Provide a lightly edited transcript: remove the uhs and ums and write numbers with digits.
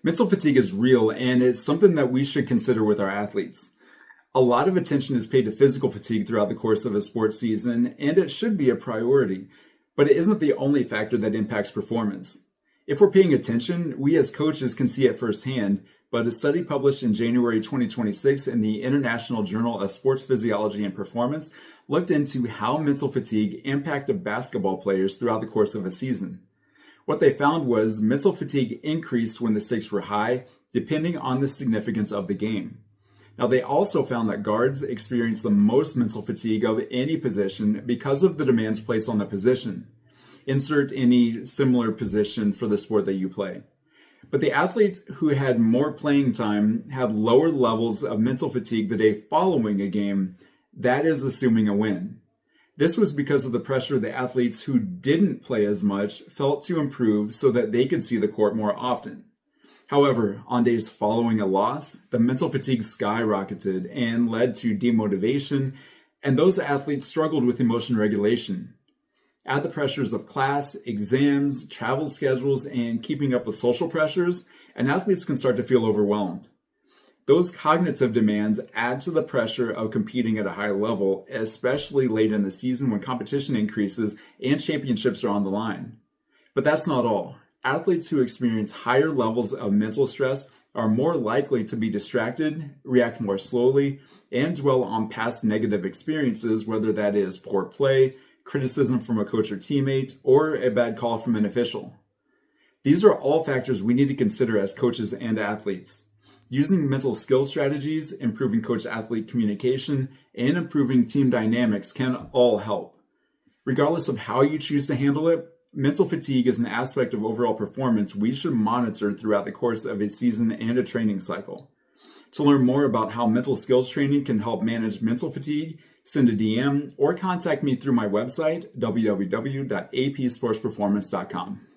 Mental fatigue is real, and it's something that we should consider with our athletes. A lot of attention is paid to physical fatigue throughout the course of a sports season, and it should be a priority, but it isn't the only factor that impacts performance. If we're paying attention, we as coaches can see it firsthand, but a study published in January 2026 in the International Journal of Sports Physiology and Performance looked into how mental fatigue impacted basketball players throughout the course of a season. What they found was mental fatigue increased when the stakes were high, depending on the significance of the game. Now, they also found that guards experience the most mental fatigue of any position because of the demands placed on the position. Insert any similar position for the sport that you play. But the athletes who had more playing time had lower levels of mental fatigue the day following a game. That is assuming a win. This was because of the pressure the athletes who didn't play as much felt to improve so that they could see the court more often. However, on days following a loss, the mental fatigue skyrocketed and led to demotivation, and those athletes struggled with emotion regulation. Add the pressures of class, exams, travel schedules, and keeping up with social pressures, and athletes can start to feel overwhelmed. Those cognitive demands add to the pressure of competing at a high level, especially late in the season when competition increases and championships are on the line. But that's not all. Athletes who experience higher levels of mental stress are more likely to be distracted, react more slowly, and dwell on past negative experiences, whether that is poor play, criticism from a coach or teammate, or a bad call from an official. These are all factors we need to consider as coaches and athletes. Using mental skill strategies, improving coach-athlete communication, and improving team dynamics can all help. Regardless of how you choose to handle it, mental fatigue is an aspect of overall performance we should monitor throughout the course of a season and a training cycle. To learn more about how mental skills training can help manage mental fatigue, send a DM or contact me through my website, www.apsportsperformance.com.